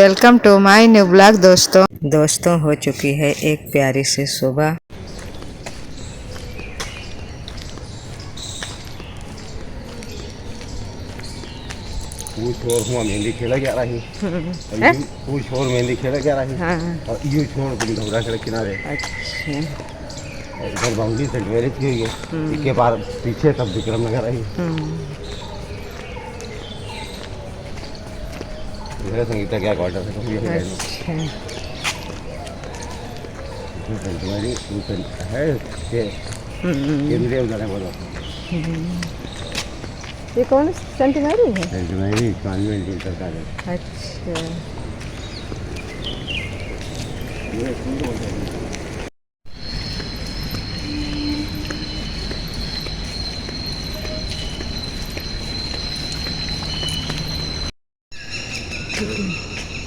Welcome to my new blog. दोस्तों हो चुकी है एक प्यारी सी सुबह। वो मेहंदी खेला जा रही वो छोर मेहंदी खेला जा रही और ये छोर तुम ढोरा के किनारे। अच्छा, इधर बाउंड्री से मैरिज की हुई है, इसके बाद पीछे तब विक्रम नगर आई। मेरा संगीता क्या क्वार्टर से कभी है केंद्रीय उधर है बोलो। ये कौन सेंट मैरी है? सेंट मैरी कॉन्वेंट सरकार है। अच्छा,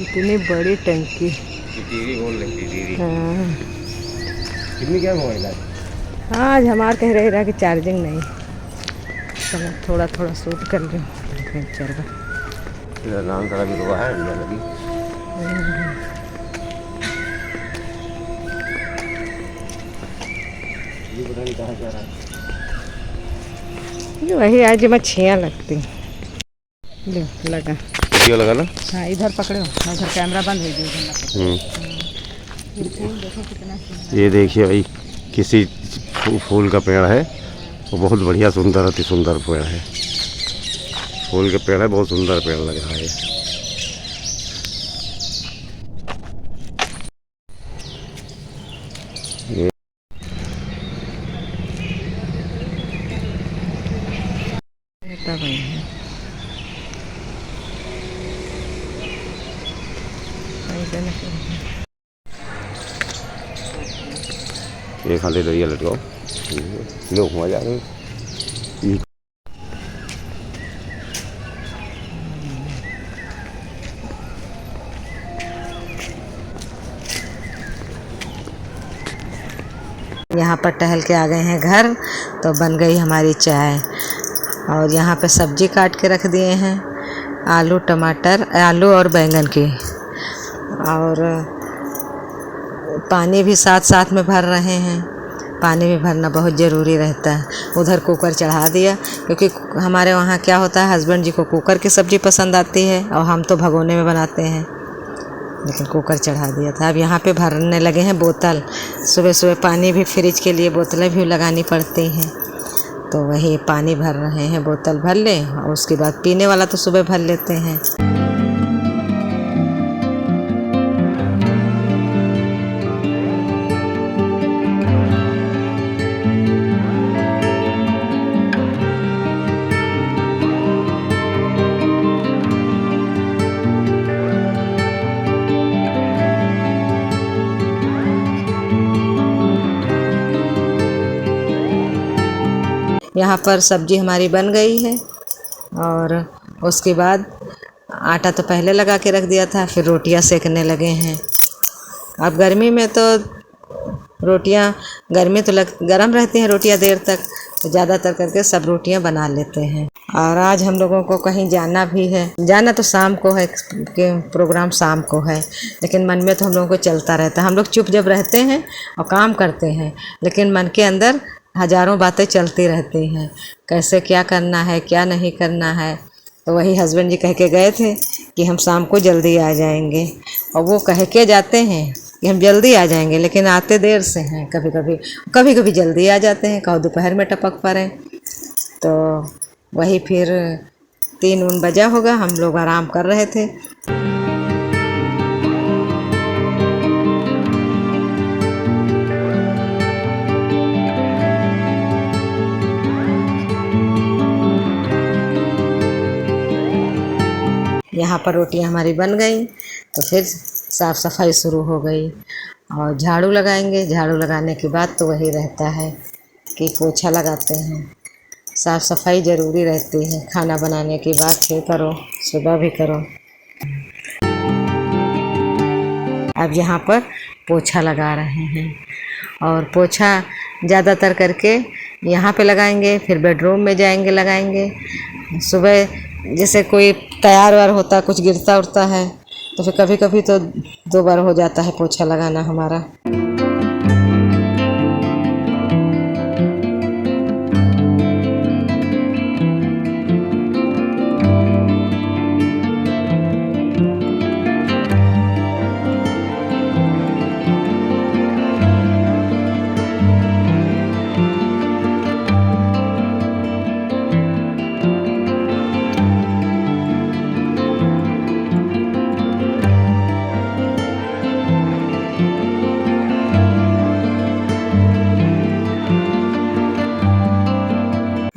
इतनी बड़ी टंकी। दीदी बोल रही दीदी। हाँ, कितनी क्या मोबाइल है? आज हमारे कह रहे कि चार्जिंग नहीं। चलो थोड़ा थोड़ा शूट कर लो। तेरा नाम सारा भी हुआ है इंडिया लगी। ये पता नहीं कहाँ जा रहा है। वही आज मच्छियाँ लगती लो लगा। वीडियो लगा ना। हाँ इधर पकड़ो, उधर कैमरा बंद हो गया। देखो कितना ये देखिए भाई, किसी फूल का पेड़ है, वो बहुत बढ़िया सुंदर अति सुंदर पेड़ है। फूल के पेड़ है, बहुत सुंदर पेड़ लग रहा है। ये खाली दरिया लटकाओ लोग मजा आ रहे। यहाँ पर टहल के आ गए हैं घर, तो बन गई हमारी चाय। और यहाँ पे सब्जी काट के रख दिए हैं, आलू टमाटर, आलू और बैंगन की। और पानी भी साथ साथ में भर रहे हैं। पानी भी भरना बहुत ज़रूरी रहता है। उधर कुकर चढ़ा दिया, क्योंकि हमारे वहाँ क्या होता है, हस्बैंड जी को कुकर की सब्ज़ी पसंद आती है और हम तो भगोने में बनाते हैं, लेकिन कुकर चढ़ा दिया था। अब यहाँ पे भरने लगे हैं बोतल। सुबह सुबह पानी भी, फ्रिज के लिए बोतलें भी लगानी पड़ती हैं, तो वही पानी भर रहे हैं। बोतल भर लें और उसके बाद पीने वाला तो सुबह भर लेते हैं। यहाँ पर सब्जी हमारी बन गई है और उसके बाद आटा तो पहले लगा के रख दिया था, फिर रोटियाँ सेकने लगे हैं। अब गर्मी में तो रोटियाँ, गर्मी तो गरम रहती हैं रोटियाँ देर तक, तो ज़्यादातर करके सब रोटियाँ बना लेते हैं। और आज हम लोगों को कहीं जाना भी है। जाना तो शाम को है, कि प्रोग्राम शाम को है, लेकिन मन में तो हम लोगों को चलता रहता है। हम लोग चुप जब रहते हैं और काम करते हैं, लेकिन मन के अंदर हज़ारों बातें चलती रहती हैं, कैसे क्या करना है, क्या नहीं करना है। तो वही हस्बैंड जी कह के गए थे कि हम शाम को जल्दी आ जाएंगे, और वो कह के जाते हैं कि हम जल्दी आ जाएंगे, लेकिन आते देर से हैं। कभी कभी जल्दी आ जाते हैं, कहो दोपहर में टपक पड़े। तो वही फिर 3 बजा होगा, हम लोग आराम कर रहे थे। यहाँ पर रोटियाँ हमारी बन गई, तो फिर साफ़ सफाई शुरू हो गई और झाड़ू लगाएंगे। झाड़ू लगाने के बाद तो वही रहता है कि पोछा लगाते हैं। साफ़ सफाई ज़रूरी रहती है। खाना बनाने के बाद फिर करो, सुबह भी करो। अब यहाँ पर पोछा लगा रहे हैं, और पोछा ज़्यादातर करके यहाँ पे लगाएंगे, फिर बेडरूम में जाएंगे लगाएंगे। सुबह जैसे कोई तैयार वार होता, कुछ गिरता उड़ता है तो फिर कभी कभी तो 2 बार हो जाता है पोछा लगाना हमारा।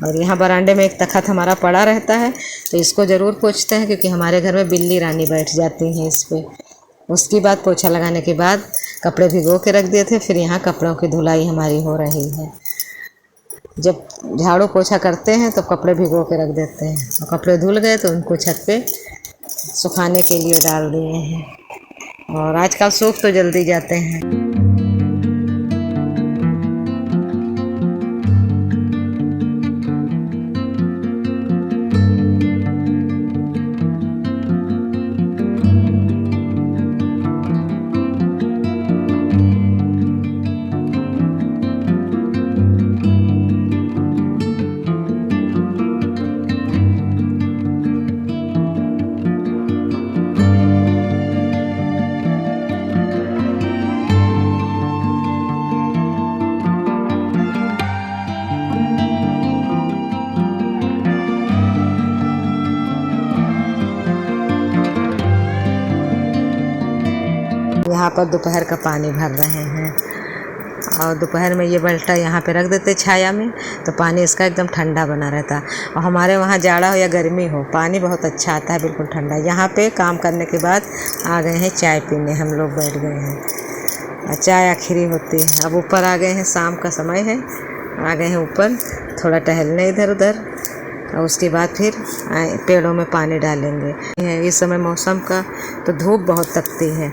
और यहाँ बरामदे में एक तख़्त हमारा पड़ा रहता है, तो इसको ज़रूर पोंछते हैं क्योंकि हमारे घर में बिल्ली रानी बैठ जाती हैं इस पे। उसके बाद पोछा लगाने के बाद कपड़े भिगो के रख दिए थे, फिर यहाँ कपड़ों की धुलाई हमारी हो रही है। जब झाड़ू पोछा करते हैं तो कपड़े भिगो के रख देते हैं, और कपड़े धुल गए तो उनको छत पे सुखाने के लिए डाल दिए हैं। और आजकल सूख तो जल्दी जाते हैं। यहाँ पर दोपहर का पानी भर रहे हैं, और दोपहर में ये बल्टा यहाँ पे रख देते छाया में, तो पानी इसका एकदम ठंडा बना रहता है। और हमारे वहाँ जाड़ा हो या गर्मी हो, पानी बहुत अच्छा आता है, बिल्कुल ठंडा। यहाँ पे काम करने के बाद आ गए हैं चाय पीने, हम लोग बैठ गए हैं, चाय आखिरी होती है। अब ऊपर आ गए हैं, शाम का समय है, आ गए हैं ऊपर थोड़ा टहलने इधर उधर, और उसके बाद फिर पेड़ों में पानी डालेंगे। इस समय मौसम का तो धूप बहुत तपती है,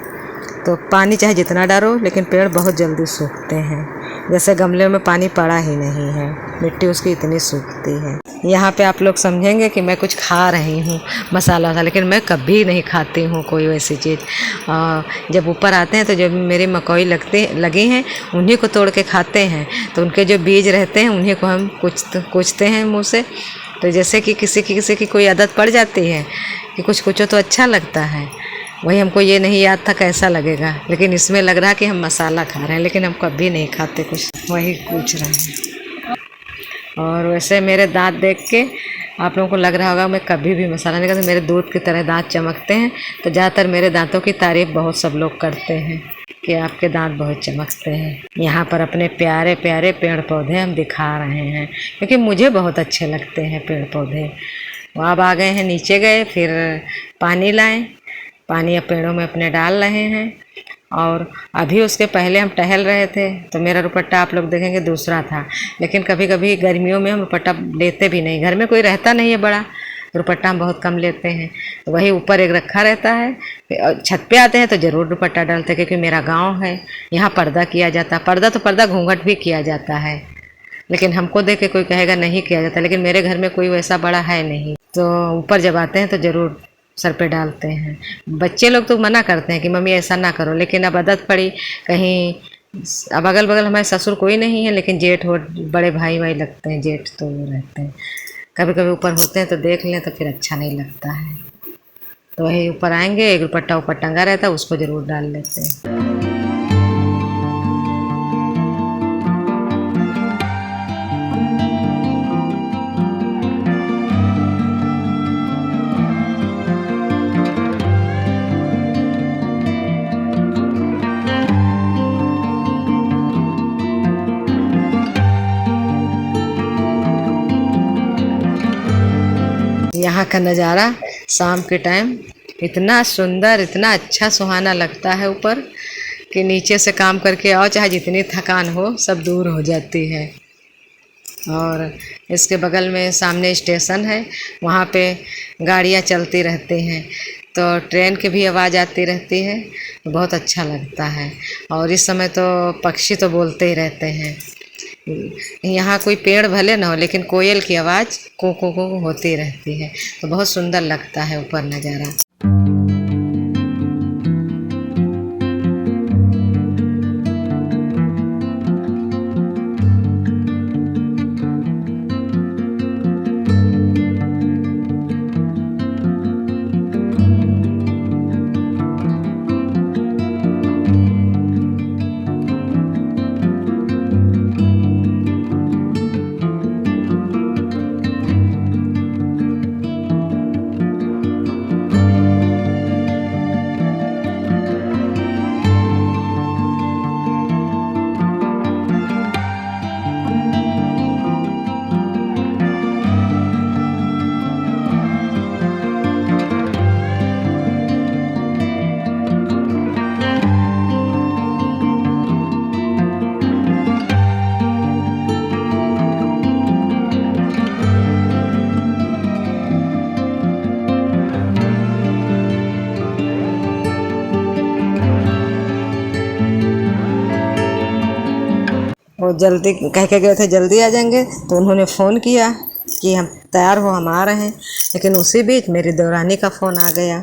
तो पानी चाहे जितना डालो लेकिन पेड़ बहुत जल्दी सूखते हैं। जैसे गमले में पानी पड़ा ही नहीं है, मिट्टी उसकी इतनी सूखती है। यहाँ पे आप लोग समझेंगे कि मैं कुछ खा रही हूँ मसाला वसाला, लेकिन मैं कभी नहीं खाती हूँ कोई वैसी चीज़। जब ऊपर आते हैं तो जब मेरी मकई लगी हैं उन्हीं को तोड़ के खाते हैं, तो उनके जो बीज रहते हैं उन्हीं को हम कुचते हैं मुँह से। तो जैसे कि किसी की कोई आदत पड़ जाती है कि कुछ कुछो तो अच्छा लगता है, वही हमको ये नहीं याद था कैसा लगेगा, लेकिन इसमें लग रहा कि हम मसाला खा रहे हैं, लेकिन हम कभी नहीं खाते कुछ, वही पूछ रहे हैं। और वैसे मेरे दांत देख के आप लोगों को लग रहा होगा मैं कभी भी मसाला नहीं खाता, मेरे दूध की तरह दांत चमकते हैं। तो ज़्यादातर मेरे दांतों की तारीफ़ बहुत सब लोग करते हैं कि आपके दांत बहुत चमकते हैं। यहाँ पर अपने प्यारे प्यारे पेड़ पौधे हम दिखा रहे हैं क्योंकि मुझे बहुत अच्छे लगते हैं पेड़ पौधे। अब आ गए हैं, नीचे गए, फिर पानी लाएँ, पानी अब पेड़ों में अपने डाल रहे हैं। और अभी उसके पहले हम टहल रहे थे तो मेरा दुपट्टा आप लोग देखेंगे दूसरा था, लेकिन कभी कभी गर्मियों में हम दुपट्टा लेते भी नहीं, घर में कोई रहता नहीं है बड़ा, दुपट्टा हम बहुत कम लेते हैं, तो वही ऊपर एक रखा रहता है। छत पे आते हैं तो ज़रूर दुपट्टा डालते हैं क्योंकि मेरा गाँव है, यहाँ पर्दा किया जाता है। पर्दा घूंघट भी किया जाता है, लेकिन हमको देख के कोई कहेगा नहीं किया जाता, लेकिन मेरे घर में कोई वैसा बड़ा है नहीं, तो ऊपर जब आते हैं तो ज़रूर सर पे डालते हैं। बच्चे लोग तो मना करते हैं कि मम्मी ऐसा ना करो, लेकिन अब आदत पड़ी। कहीं अब अगल बगल हमारे ससुर कोई नहीं है, लेकिन जेठ हो बड़े भाई लगते हैं, जेठ तो वो रहते हैं, कभी कभी ऊपर होते हैं तो देख लें तो फिर अच्छा नहीं लगता है, तो वही ऊपर आएंगे, एक दुपट्टा ऊपर टंगा रहता है उसको ज़रूर डाल लेते हैं। यहाँ का नज़ारा शाम के टाइम इतना सुंदर, इतना अच्छा सुहाना लगता है ऊपर कि नीचे से काम करके आओ, चाहे जितनी थकान हो सब दूर हो जाती है। और इसके बगल में सामने स्टेशन है, वहाँ पे गाड़ियाँ चलती रहती हैं, तो ट्रेन की भी आवाज़ आती रहती है, तो बहुत अच्छा लगता है। और इस समय तो पक्षी तो बोलते ही रहते हैं। यहाँ कोई पेड़ भले ना हो, लेकिन कोयल की आवाज़ को होती रहती है, तो बहुत सुंदर लगता है ऊपर नज़ारा। वो जल्दी कह के गए थे जल्दी आ जाएंगे, तो उन्होंने फ़ोन किया कि हम तैयार हो, हम आ रहे हैं। लेकिन उसी बीच मेरी देवरानी का फ़ोन आ गया,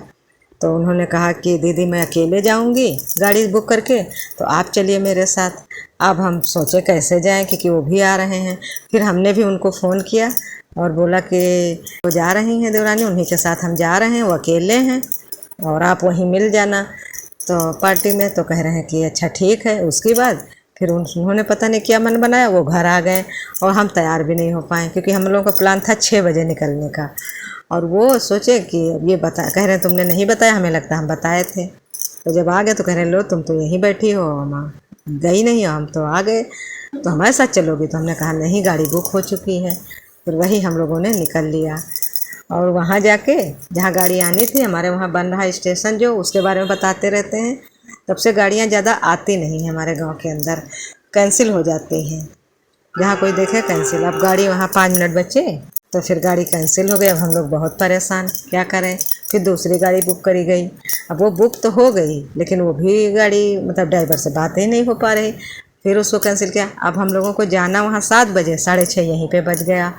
तो उन्होंने कहा कि दीदी मैं अकेले जाऊंगी गाड़ी बुक करके, तो आप चलिए मेरे साथ। अब हम सोचे कैसे जाएं, क्योंकि वो भी आ रहे हैं। फिर हमने भी उनको फ़ोन किया और बोला कि वो जा रही हैं देवरानी, उन्हीं के साथ हम जा रहे हैं, वो अकेले हैं और आप वहीं मिल जाना तो पार्टी में। तो कह रहे हैं कि अच्छा ठीक है। उसके बाद फिर उन्होंने पता नहीं क्या मन बनाया, वो घर आ गए और हम तैयार भी नहीं हो पाए, क्योंकि हम लोगों का प्लान था 6 बजे निकलने का। और वो सोचे कि अब ये कह रहे हैं तुमने नहीं बताया, हमें लगता हम बताए थे। तो जब आ गए तो कह रहे लो तुम तो यहीं बैठी हो, हम गई नहीं हो, हम तो आ गए, तो हमारे साथ चलोगी? तो हमने कहा नहीं, गाड़ी बुक हो चुकी है। फिर वही हम लोगों ने निकल लिया और वहाँ जाके जहाँ गाड़ी आनी थी, हमारे वहाँ बन रहा स्टेशन जो, उसके बारे में बताते रहते हैं। तब से गाड़ियाँ ज़्यादा आती नहीं हैं हमारे गांव के अंदर, कैंसिल हो जाती हैं। जहाँ कोई देखे कैंसिल। अब गाड़ी वहाँ 5 मिनट बचे तो फिर गाड़ी कैंसिल हो गई। अब हम लोग बहुत परेशान, क्या करें। फिर दूसरी गाड़ी बुक करी गई। अब वो बुक तो हो गई, लेकिन वो भी गाड़ी मतलब ड्राइवर से बातें ही नहीं हो पा रही। फिर उसको कैंसिल किया। अब हम लोगों को जाना वहाँ 7 बजे, 6:30 यहीं पे बज गया।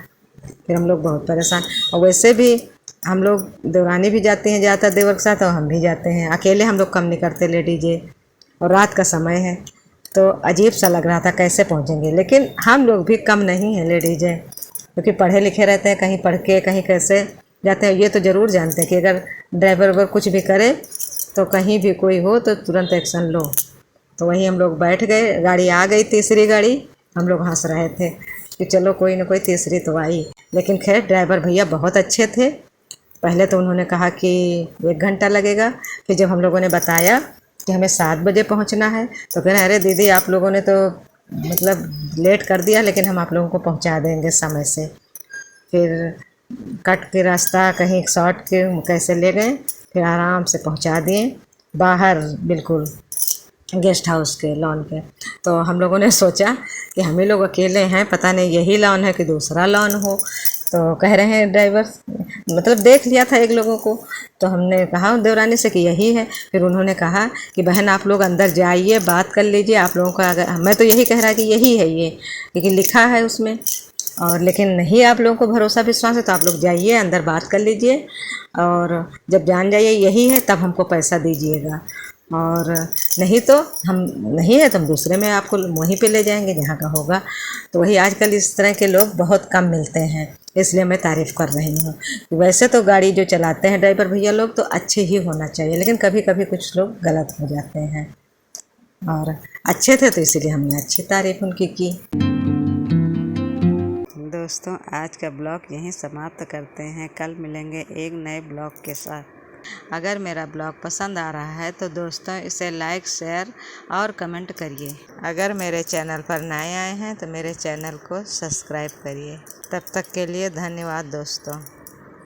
फिर हम लोग बहुत परेशान। और वैसे भी हम लोग देवरानी भी जाती हैं ज़्यादातर देवर के साथ, और हम भी जाते हैं अकेले, हम लोग कम नहीं करते लेडीज़। और रात का समय है तो अजीब सा लग रहा था कैसे पहुँचेंगे। लेकिन हम लोग भी कम नहीं हैं लेडीज़, क्योंकि पढ़े लिखे रहते हैं, कहीं पढ़ के कहीं कैसे जाते हैं। ये तो ज़रूर जानते हैं कि अगर ड्राइवर वगैरह कुछ भी करे तो कहीं भी कोई हो तो तुरंत एक्शन लो। तो वहीं हम लोग बैठ गए, गाड़ी आ गई, तीसरी गाड़ी। हम लोग हंस रहे थे कि चलो कोई ना कोई तीसरी तो आई। लेकिन खैर ड्राइवर भैया बहुत अच्छे थे। पहले तो उन्होंने कहा कि 1 घंटा लगेगा। फिर जब हम लोगों ने बताया कि हमें 7 बजे पहुंचना है, तो कह रहे अरे दीदी आप लोगों ने तो मतलब लेट कर दिया, लेकिन हम आप लोगों को पहुंचा देंगे समय से। फिर कट के रास्ता कहीं शॉर्ट के कैसे ले गए, फिर आराम से पहुंचा दिए बाहर बिल्कुल गेस्ट हाउस के लॉन पे। तो हम लोगों ने सोचा कि हम ही लोग अकेले हैं, पता नहीं यही लॉन है कि दूसरा लॉन हो। तो कह रहे हैं ड्राइवर, मतलब देख लिया था एक लोगों को। तो हमने कहा देवरानी से कि यही है। फिर उन्होंने कहा कि बहन आप लोग अंदर जाइए, बात कर लीजिए। आप लोगों का अगर मैं तो यही कह रहा कि यही है ये, लेकिन लिखा है उसमें। और लेकिन नहीं आप लोगों को भरोसा विश्वास है तो आप लोग जाइए अंदर बात कर लीजिए, और जब जान जाइए यही है तब हमको पैसा दीजिएगा। और नहीं तो हम नहीं है तो हम दूसरे में आपको वहीं पे ले जाएंगे जहाँ का होगा। तो वही आजकल इस तरह के लोग बहुत कम मिलते हैं, इसलिए मैं तारीफ़ कर रही हूँ। वैसे तो गाड़ी जो चलाते हैं ड्राइवर भैया लोग तो अच्छे ही होना चाहिए, लेकिन कभी कभी कुछ लोग गलत हो जाते हैं। और अच्छे थे तो इसीलिए हमने अच्छी तारीफ़ उनकी की। दोस्तों आज का ब्लॉग यहीं समाप्त करते हैं। कल मिलेंगे एक नए ब्लॉग के साथ। अगर मेरा ब्लॉग पसंद आ रहा है तो दोस्तों इसे लाइक, शेयर और कमेंट करिए। अगर मेरे चैनल पर नए आए हैं तो मेरे चैनल को सब्सक्राइब करिए। तब तक के लिए धन्यवाद दोस्तों।